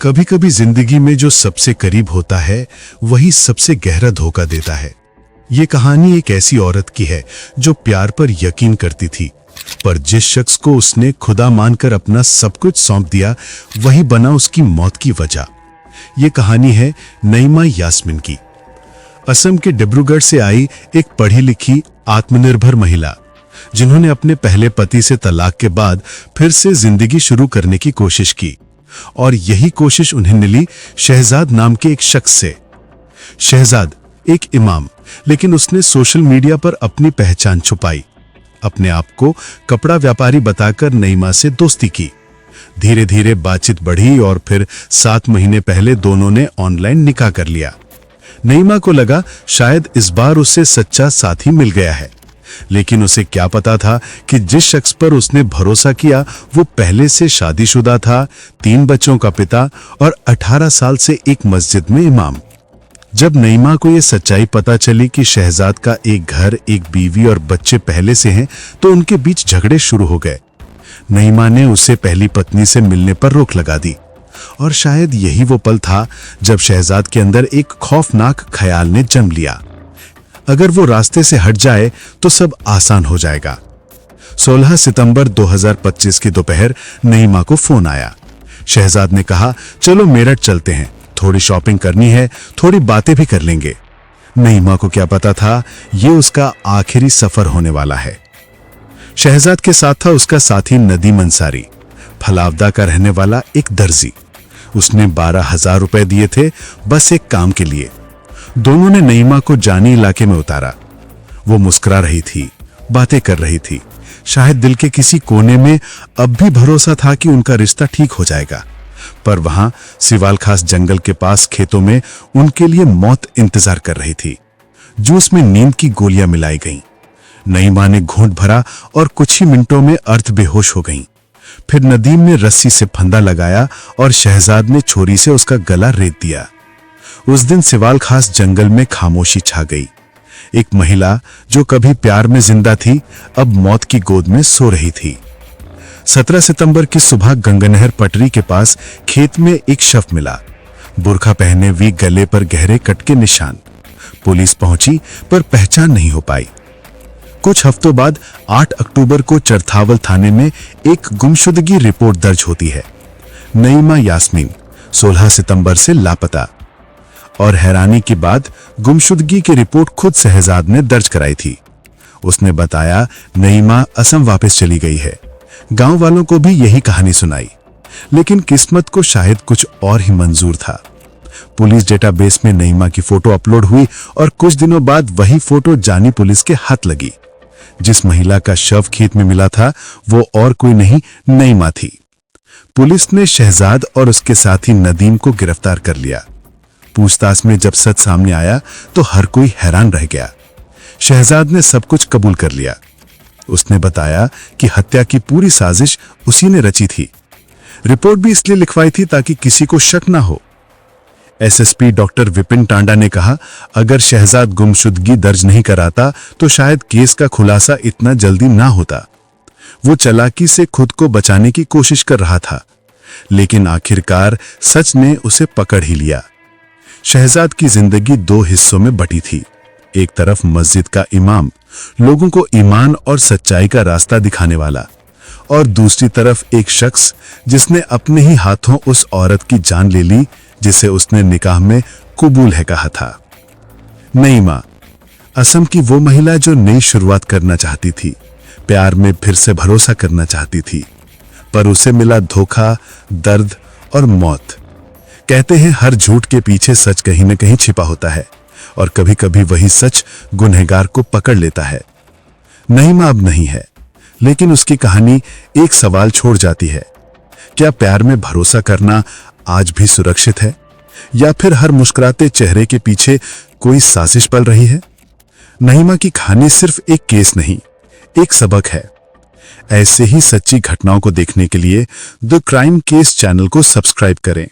कभी कभी जिंदगी में जो सबसे करीब होता है वही सबसे गहरा धोखा देता है। ये कहानी एक ऐसी औरत की है जो प्यार पर यकीन करती थी, पर जिस शख्स को उसने खुदा मानकर अपना सब कुछ सौंप दिया वही बना उसकी मौत की वजह। ये कहानी है नईमा यास्मीन की। असम के डिब्रूगढ़ से आई एक पढ़ी लिखी आत्मनिर्भर महिला, जिन्होंने अपने पहले पति से तलाक के बाद फिर से जिंदगी शुरू करने की कोशिश की, और यही कोशिश उन्हें मिली शहजाद नाम के एक शख्स से। शहजाद एक इमाम, लेकिन उसने सोशल मीडिया पर अपनी पहचान छुपाई, अपने आप को कपड़ा व्यापारी बताकर नईमा से दोस्ती की। धीरे धीरे बातचीत बढ़ी और फिर 7 महीने पहले दोनों ने ऑनलाइन निकाह कर लिया। नईमा को लगा शायद इस बार उससे सच्चा साथी मिल गया है, लेकिन उसे क्या पता था कि जिस शख्स पर उसने भरोसा किया वो पहले से शादीशुदा था, 3 बच्चों का पिता और 18 साल से एक मस्जिद में इमाम। जब नईमा को यह सच्चाई पता चली कि शहजाद का एक घर, एक बीवी और बच्चे पहले से हैं, तो उनके बीच झगड़े शुरू हो गए। नईमा ने उसे पहली पत्नी से मिलने पर रोक लगा दी, और शायद यही वो पल था जब शहजाद के अंदर एक खौफनाक ख्याल ने जन्म लिया। अगर वो रास्ते से हट जाए तो सब आसान हो जाएगा। 16 सितंबर 2025 की दोपहर नईमा को फोन आया। शहजाद ने कहा, चलो मेरठ चलते हैं, थोड़ी शॉपिंग करनी है, थोड़ी बातें भी कर लेंगे। नईमा को क्या पता था ये उसका आखिरी सफर होने वाला है। शहजाद के साथ था उसका साथी नदीम अंसारी, फलावदा का रहने वाला एक दर्जी। उसने 12,000 रुपए दिए थे बस एक काम के लिए। दोनों ने नईमा को जानी इलाके में उतारा। वो मुस्कुरा रही थी, बातें कर रही थी। शायद दिल के किसी कोने में अब भी भरोसा था कि उनका रिश्ता ठीक हो जाएगा, पर वहां सिवालखास जंगल के पास खेतों में उनके लिए मौत इंतजार कर रही थी। जूस में नींद की गोलियां मिलाई गईं। नईमा ने घूंट भरा और कुछ ही मिनटों में अर्ध बेहोश हो गईं। फिर नदीम ने रस्सी से फंदा लगाया और शहजाद ने छोरी से उसका गला रेत दिया। उस दिन सिवालखास जंगल में खामोशी छा गई। एक महिला जो कभी प्यार में जिंदा थी, अब मौत की गोद में सो रही थी। 17 सितंबर की सुबह गंगानहर पटरी के पास खेत में एक शव मिला। बुर्खा पहने हुए, गले पर गहरे कट के निशान। पुलिस पहुंची पर पहचान नहीं हो पाई। कुछ हफ्तों बाद 8 अक्टूबर को चरथावल थाने में एक गुमशुदगी रिपोर्ट दर्ज होती है। नईमा यास्मीन 16 सितंबर से लापता। और हैरानी की बात, गुमशुदगी की रिपोर्ट खुद शहजाद ने दर्ज कराई थी। उसने बताया नईमा असम वापस चली गई है। गांव वालों को भी यही कहानी सुनाई, लेकिन किस्मत को शायद कुछ और ही मंजूर था। पुलिस डेटाबेस में नईमा की फोटो अपलोड हुई और कुछ दिनों बाद वही फोटो जानी पुलिस के हाथ लगी। जिस महिला का शव खेत में मिला था वो और कोई नहीं, नईमा थी। पुलिस ने शहजाद और उसके साथी नदीम को गिरफ्तार कर लिया। पूछताछ में जब सच सामने आया तो हर कोई हैरान रह गया। शहजाद ने सब कुछ कबूल कर लिया। उसने बताया कि हत्या की पूरी साजिश उसी ने रची थी। रिपोर्ट भी इसलिए लिखवाई थी ताकि किसी को शक ना हो। एसएसपी डॉक्टर विपिन टांडा ने कहा, अगर शहजाद गुमशुदगी दर्ज नहीं कराता तो शायद केस का खुलासा इतना जल्दी ना होता। वो चालाकी से खुद को बचाने की कोशिश कर रहा था, लेकिन आखिरकार सच ने उसे पकड़ ही लिया। शहजाद की जिंदगी 2 हिस्सों में बटी थी। एक तरफ मस्जिद का इमाम, लोगों को ईमान और सच्चाई का रास्ता दिखाने वाला, और दूसरी तरफ एक शख्स जिसने अपने ही हाथों उस औरत की जान ले ली जिसे उसने निकाह में कबूल है कहा था। नईमा असम की वो महिला जो नई शुरुआत करना चाहती थी, प्यार में फिर से भरोसा करना चाहती थी, पर उसे मिला धोखा, दर्द और मौत। कहते हैं हर झूठ के पीछे सच कहीं न कहीं छिपा होता है, और कभी कभी वही सच गुनहगार को पकड़ लेता है। नईमा अब नहीं है, लेकिन उसकी कहानी एक सवाल छोड़ जाती है। क्या प्यार में भरोसा करना आज भी सुरक्षित है, या फिर हर मुस्कुराते चेहरे के पीछे कोई साजिश पल रही है? नईमा की कहानी सिर्फ एक केस नहीं, एक सबक है। ऐसे ही सच्ची घटनाओं को देखने के लिए द क्राइम केस चैनल को सब्सक्राइब करें।